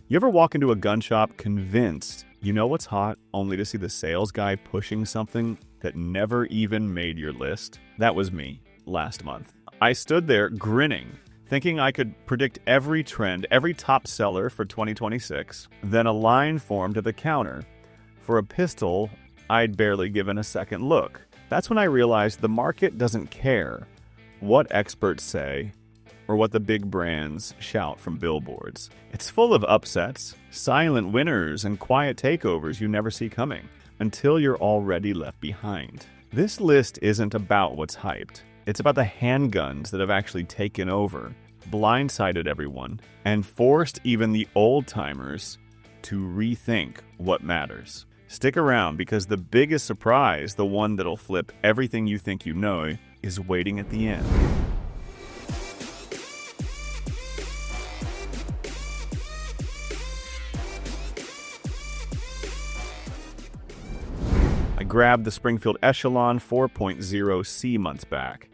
You ever walk into a gun shop convinced you know what's hot, only to see the sales guy pushing something that never even made your list? That was me last month. I stood there grinning, thinking I could predict every trend, every top seller for 2026. Then a line formed at the counter for a pistol I'd barely given a second look. That's when I realized the market doesn't care what experts say or what the big brands shout from billboards. It's full of upsets, silent winners, and quiet takeovers you never see coming until you're already left behind. This list isn't about what's hyped. It's about the handguns that have actually taken over, blindsided everyone, and forced even the old-timers to rethink what matters. Stick around because the biggest surprise, the one that'll flip everything you think you know, is waiting at the end. I grabbed the Springfield Echelon 4.0C months back,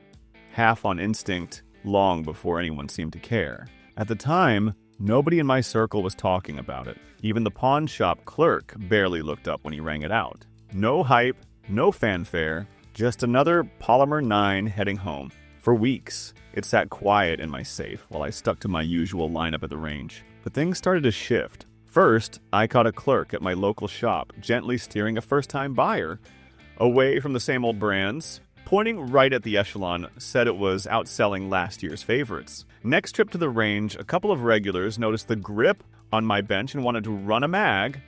half on instinct, long before anyone seemed to care. At the time, nobody in my circle was talking about it. Even the pawn shop clerk barely looked up when he rang it out. No hype, no fanfare, just another Polymer 9 heading home. For weeks, it sat quiet in my safe while I stuck to my usual lineup at the range. But things started to shift. First, I caught a clerk at my local shop gently steering a first-time buyer away from the same old brands. Pointing right at the Echelon, said it was outselling last year's favorites. Next trip to the range, a couple of regulars noticed the grip on my bench and wanted to run a mag,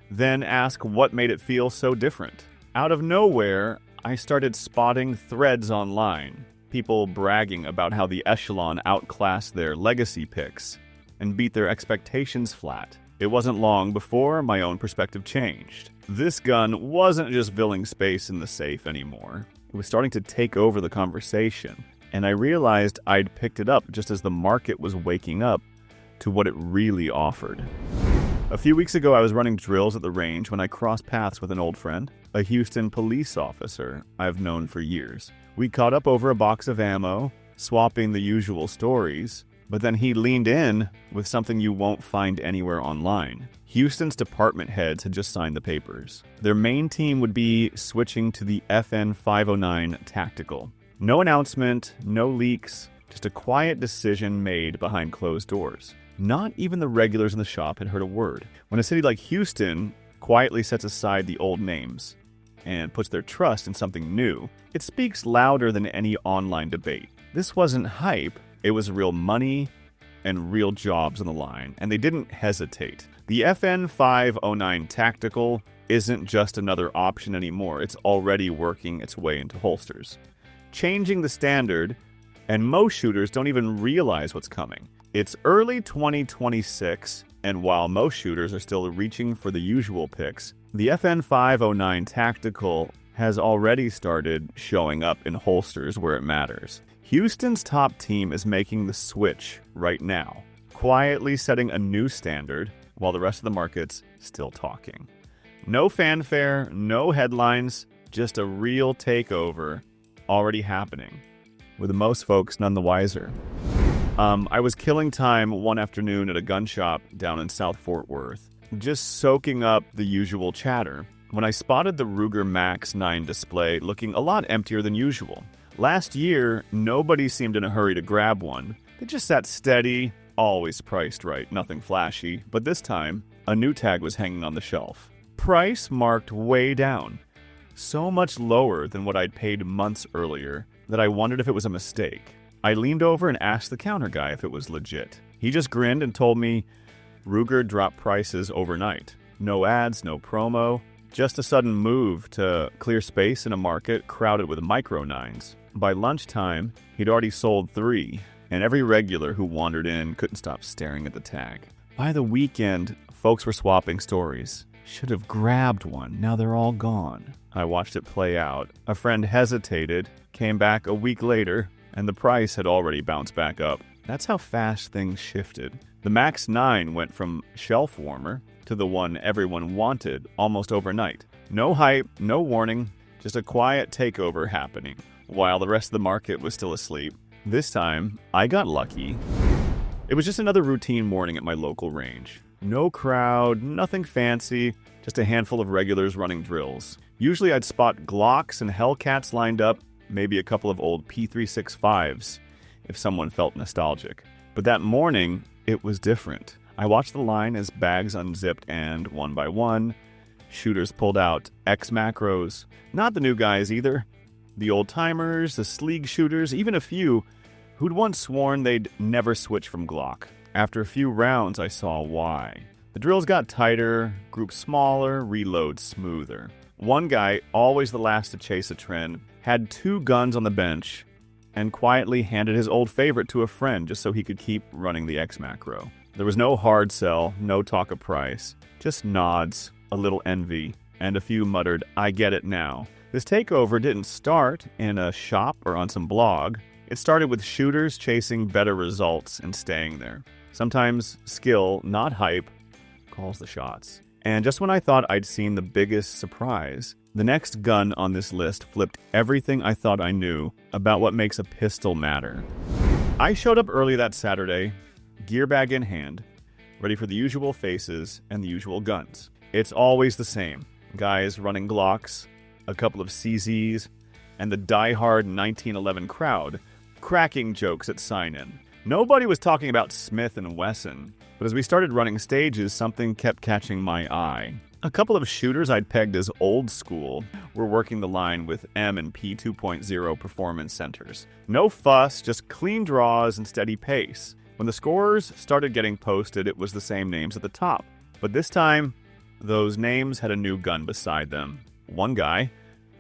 then ask what made it feel so different. Out of nowhere, I started spotting threads online, people bragging about how the Echelon outclassed their legacy picks and beat their expectations flat. It wasn't long before my own perspective changed. This gun wasn't just filling space in the safe anymore. It was starting to take over the conversation, and I realized I'd picked it up just as the market was waking up to what it really offered. A few weeks ago, I was running drills at the range when I crossed paths with an old friend, a Houston police officer I've known for years. We caught up over a box of ammo, swapping the usual stories, but then he leaned in with something you won't find anywhere online. Houston's department heads had just signed the papers. Their main team would be switching to the FN 509 Tactical. No announcement, no leaks, just a quiet decision made behind closed doors. Not even the regulars in the shop had heard a word. When a city like Houston quietly sets aside the old names and puts their trust in something new, it speaks louder than any online debate. This wasn't hype, it was real money and real jobs on the line, and they didn't hesitate. The FN 509 Tactical isn't just another option anymore, it's already working its way into holsters. Changing the standard, and most shooters don't even realize what's coming. It's early 2026, and while most shooters are still reaching for the usual picks, the FN 509 Tactical has already started showing up in holsters where it matters. Houston's top team is making the switch right now, quietly setting a new standard while the rest of the market's still talking. No fanfare, no headlines, just a real takeover already happening, with most folks none the wiser. I was killing time one afternoon at a gun shop down in South Fort Worth, just soaking up the usual chatter, when I spotted the Ruger Max 9 display looking a lot emptier than usual. Last year, nobody seemed in a hurry to grab one. They just sat steady, always priced right, nothing flashy. But this time, a new tag was hanging on the shelf. Price marked way down. So much lower than what I'd paid months earlier that I wondered if it was a mistake. I leaned over and asked the counter guy if it was legit. He just grinned and told me Ruger dropped prices overnight. No ads, no promo, just a sudden move to clear space in a market crowded with micro 9s. By lunchtime, he'd already sold 3, and every regular who wandered in couldn't stop staring at the tag. By the weekend, folks were swapping stories. Should have grabbed one, now they're all gone. I watched it play out. A friend hesitated, came back a week later, and the price had already bounced back up. That's how fast things shifted. The Max 9 went from shelf warmer to the one everyone wanted almost overnight. No hype, no warning, just a quiet takeover happening, while the rest of the market was still asleep. This time, I got lucky. It was just another routine morning at my local range. No crowd, nothing fancy, just a handful of regulars running drills. Usually I'd spot Glocks and Hellcats lined up, maybe a couple of old P365s, if someone felt nostalgic. But that morning, it was different. I watched the line as bags unzipped and, one by one, shooters pulled out X-Macros. Not the new guys either. The old-timers, the sleek shooters, even a few who'd once sworn they'd never switch from Glock. After a few rounds, I saw why. The drills got tighter, groups smaller, reloads smoother. One guy, always the last to chase a trend, had 2 guns on the bench and quietly handed his old favorite to a friend just so he could keep running the X-Macro. There was no hard sell, no talk of price, just nods, a little envy, and a few muttered, "I get it now." This takeover didn't start in a shop or on some blog. It started with shooters chasing better results and staying there. Sometimes skill, not hype, calls the shots. And just when I thought I'd seen the biggest surprise, the next gun on this list flipped everything I thought I knew about what makes a pistol matter. I showed up early that Saturday, gear bag in hand, ready for the usual faces and the usual guns. It's always the same. Guys running Glocks, a couple of CZs, and the die-hard 1911 crowd cracking jokes at sign-in. Nobody was talking about Smith & Wesson, but as we started running stages, something kept catching my eye. A couple of shooters I'd pegged as old school were working the line with M&P 2.0 Performance Centers. No fuss, just clean draws and steady pace. When the scores started getting posted, it was the same names at the top. But this time, those names had a new gun beside them. One guy,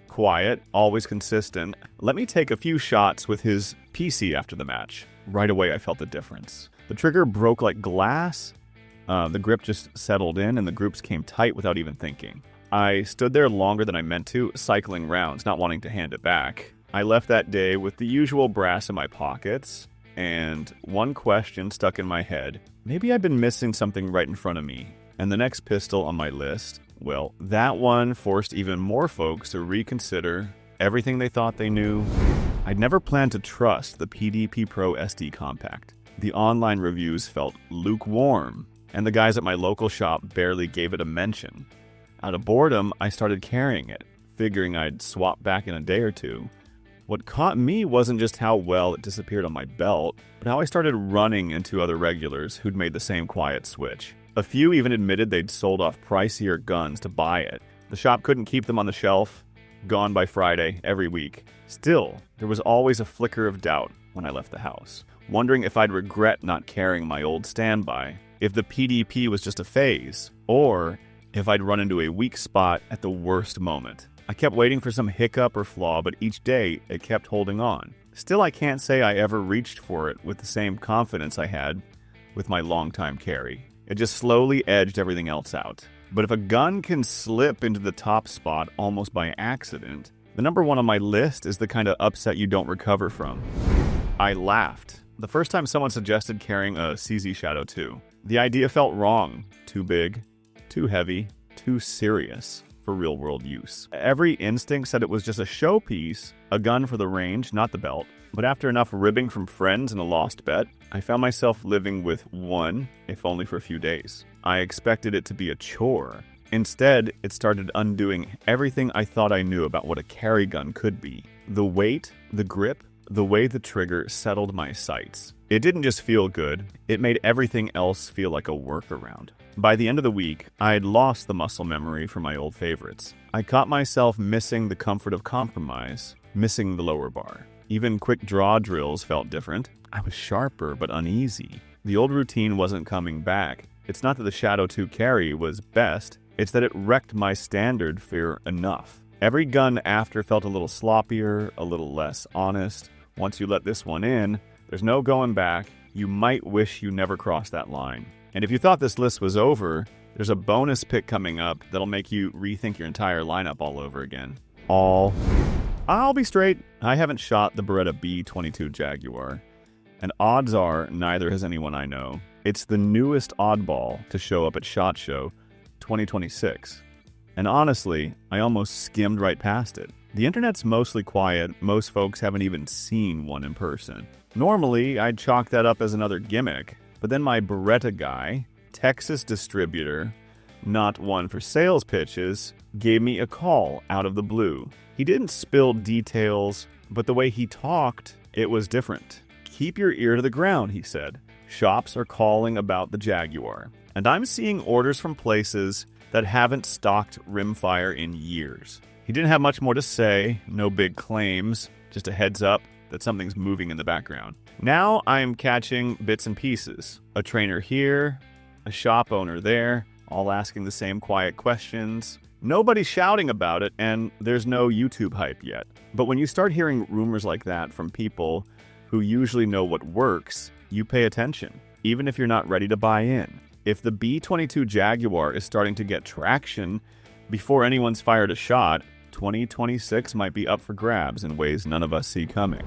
quiet, always consistent, let me take a few shots with his PC after the match. Right away, I felt the difference. The trigger broke like glass. The grip just settled in, and the groups came tight without even thinking. I stood there longer than I meant to, cycling rounds, not wanting to hand it back. I left that day with the usual brass in my pockets, and one question stuck in my head. Maybe I'd been missing something right in front of me. And the next pistol on my list, well, that one forced even more folks to reconsider everything they thought they knew. I'd never planned to trust the PDP Pro SD compact. The online reviews felt lukewarm, and the guys at my local shop barely gave it a mention. Out of boredom, I started carrying it, figuring I'd swap back in a day or two. What caught me wasn't just how well it disappeared on my belt, but how I started running into other regulars who'd made the same quiet switch. A few even admitted they'd sold off pricier guns to buy it. The shop couldn't keep them on the shelf, gone by Friday every week. Still, there was always a flicker of doubt when I left the house, wondering if I'd regret not carrying my old standby, if the PDP was just a phase, or if I'd run into a weak spot at the worst moment. I kept waiting for some hiccup or flaw, but each day it kept holding on. Still, I can't say I ever reached for it with the same confidence I had with my longtime carry. It just slowly edged everything else out. But if a gun can slip into the top spot almost by accident, the number one on my list is the kind of upset you don't recover from. I laughed the first time someone suggested carrying a CZ Shadow 2. The idea felt wrong. Too big, too heavy, too serious for real-world use. Every instinct said it was just a showpiece, a gun for the range, not the belt. But after enough ribbing from friends and a lost bet, I found myself living with one, if only for a few days. I expected it to be a chore. Instead, it started undoing everything I thought I knew about what a carry gun could be. The weight, the grip, the way the trigger settled my sights. It didn't just feel good, it made everything else feel like a workaround. By the end of the week, I had lost the muscle memory for my old favorites. I caught myself missing the comfort of compromise, missing the lower bar. Even quick draw drills felt different. I was sharper but uneasy. The old routine wasn't coming back. It's not that the Shadow 2 carry was best, it's that it wrecked my standard for enough. Every gun after felt a little sloppier, a little less honest. Once you let this one in, there's no going back. You might wish you never crossed that line. And if you thought this list was over, there's a bonus pick coming up that'll make you rethink your entire lineup all over again. I'll be straight, I haven't shot the Beretta B22 Jaguar, and odds are neither has anyone I know. It's the newest oddball to show up at SHOT Show 2026. And honestly, I almost skimmed right past it. The internet's mostly quiet, most folks haven't even seen one in person. Normally, I'd chalk that up as another gimmick, but then my Beretta guy, Texas distributor, not one for sales pitches, gave me a call out of the blue. He didn't spill details, but the way he talked, it was different. Keep your ear to the ground, he said. Shops are calling about the Jaguar, and I'm seeing orders from places that haven't stocked rimfire in years. He didn't have much more to say, no big claims, just a heads up that something's moving in the background. Now I'm catching bits and pieces. A trainer here, a shop owner there, all asking the same quiet questions. Nobody's shouting about it, and there's no YouTube hype yet. But when you start hearing rumors like that from people who usually know what works, you pay attention, even if you're not ready to buy in. If the B22 Jaguar is starting to get traction before anyone's fired a shot, 2026 might be up for grabs in ways none of us see coming.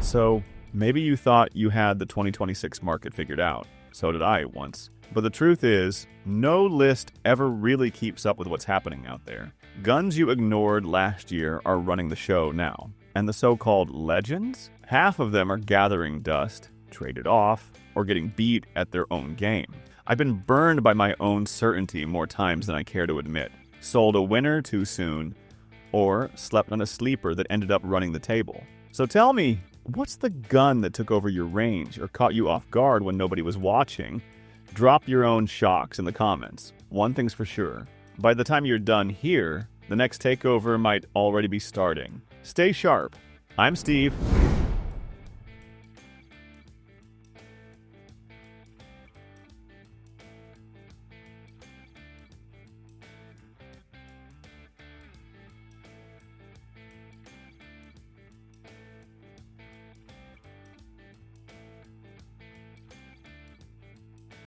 So maybe you thought you had the 2026 market figured out. So did I once. But the truth is, no list ever really keeps up with what's happening out there. Guns you ignored last year are running the show now. And the so-called legends? Half of them are gathering dust, traded off, or getting beat at their own game. I've been burned by my own certainty more times than I care to admit. Sold a winner too soon, or slept on a sleeper that ended up running the table. So tell me, what's the gun that took over your range or caught you off guard when nobody was watching? Drop your own shocks in the comments. One thing's for sure, by the time you're done here, the next takeover might already be starting. Stay sharp. I'm Steve.